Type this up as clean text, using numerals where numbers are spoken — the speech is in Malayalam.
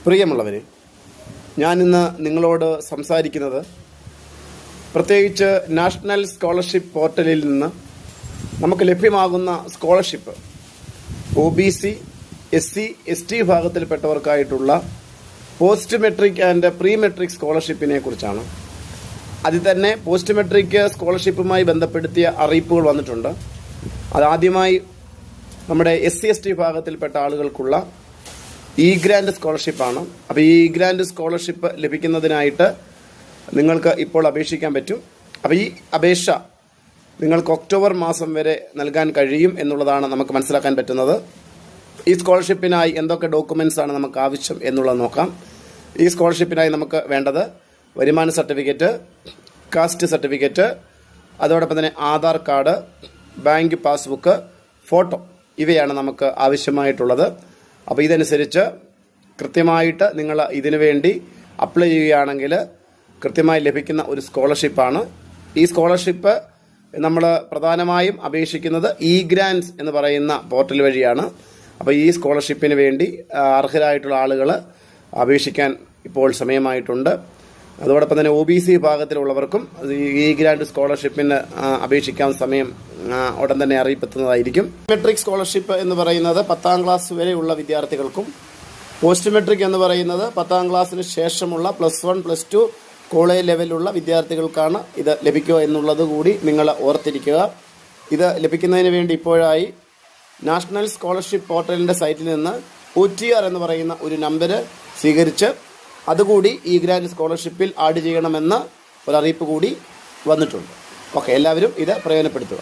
പ്രിയമുള്ളവരെ, ഞാനിന്ന് നിങ്ങളോട് സംസാരിക്കുന്നത് പ്രത്യേകിച്ച് നാഷണൽ സ്കോളർഷിപ്പ് പോർട്ടലിൽ നിന്ന് നമുക്ക് ലഭ്യമാകുന്ന സ്കോളർഷിപ്പ് OBC, SC, ST വിഭാഗത്തിൽപ്പെട്ടവർക്കായിട്ടുള്ള post metric and pre metric സ്കോളർഷിപ്പിനെ കുറിച്ചാണ്. അതിൽ തന്നെ പോസ്റ്റ് മെട്രിക് സ്കോളർഷിപ്പുമായി ബന്ധപ്പെടുത്തിയ അറിയിപ്പുകൾ വന്നിട്ടുണ്ട്. അതാദ്യമായി നമ്മുടെ SC, ST വിഭാഗത്തിൽപ്പെട്ട ആളുകൾക്കുള്ള ഗ്രാൻഡ് സ്കോളർഷിപ്പാണ്. അപ്പോൾ ഗ്രാൻഡ് സ്കോളർഷിപ്പ് ലഭിക്കുന്നതിനായിട്ട് നിങ്ങൾക്ക് ഇപ്പോൾ അപേക്ഷിക്കാൻ പറ്റും. അപ്പോൾ ഈ അപേക്ഷ നിങ്ങൾക്ക് ഒക്ടോബർ മാസം വരെ നൽകാൻ കഴിയും എന്നുള്ളതാണ് നമുക്ക് മനസ്സിലാക്കാൻ പറ്റുന്നത്. ഈ സ്കോളർഷിപ്പിനായി എന്തൊക്കെ ഡോക്യുമെൻറ്റ്സ് ആണ് നമുക്ക് ആവശ്യം എന്നുള്ളത് നോക്കാം. ഈ സ്കോളർഷിപ്പിനായി നമുക്ക് വേണ്ടത് വരുമാന സർട്ടിഫിക്കറ്റ്, കാസ്റ്റ് സർട്ടിഫിക്കറ്റ്, അതോടൊപ്പം തന്നെ Aadhaar card, bank passbook, photo, ഇവയാണ് നമുക്ക് ആവശ്യമായിട്ടുള്ളത്. അപ്പോൾ ഇതനുസരിച്ച് കൃത്യമായിട്ട് നിങ്ങൾ ഇതിനു വേണ്ടി അപ്ലൈ ചെയ്യുകയാണെങ്കിൽ കൃത്യമായി ലഭിക്കുന്ന ഒരു സ്കോളർഷിപ്പാണ്. ഈ സ്കോളർഷിപ്പ് നമ്മൾ പ്രധാനമായും അപേക്ഷിക്കുന്നത് ഗ്രാൻഡ്സ് എന്ന് പറയുന്ന പോർട്ടൽ വഴിയാണ്. അപ്പോൾ ഈ സ്കോളർഷിപ്പിന് വേണ്ടി അർഹരായിട്ടുള്ള ആളുകൾ അപേക്ഷിക്കാൻ ഇപ്പോൾ സമയമായിട്ടുണ്ട്. അതോടൊപ്പം തന്നെ OBC വിഭാഗത്തിലുള്ളവർക്കും ഗ്രാൻഡ് സ്കോളർഷിപ്പിന് അപേക്ഷിക്കാൻ സമയം ഉടൻ തന്നെ അറിയിപ്പെത്തുന്നതായിരിക്കും. മെട്രിക് സ്കോളർഷിപ്പ് എന്ന് പറയുന്നത് 10ാം ക്ലാസ് വരെയുള്ള വിദ്യാർത്ഥികൾക്കും, പോസ്റ്റ് മെട്രിക് എന്ന് പറയുന്നത് 10ാം ക്ലാസ്സിന് ശേഷമുള്ള +1, +2 കോളേജ് ലെവലിലുള്ള വിദ്യാർത്ഥികൾക്കാണ് ഇത് ലഭിക്കുക എന്നുള്ളത് കൂടി നിങ്ങൾ ഓർത്തിരിക്കുക. ഇത് ലഭിക്കുന്നതിന് വേണ്ടി ഇപ്പോഴായി നാഷണൽ സ്കോളർഷിപ്പ് പോർട്ടലിൻ്റെ സൈറ്റിൽ നിന്ന് OTR എന്ന് പറയുന്ന ഒരു നമ്പർ സ്വീകരിച്ച് അതുകൂടി ഗ്രാൻഡ് സ്കോളർഷിപ്പിൽ ആഡ് ചെയ്യണമെന്ന് ഒരറിയിപ്പ് കൂടി വന്നിട്ടുണ്ട്. ഓക്കെ, എല്ലാവരും ഇത് പ്രയോജനപ്പെടുത്തുക.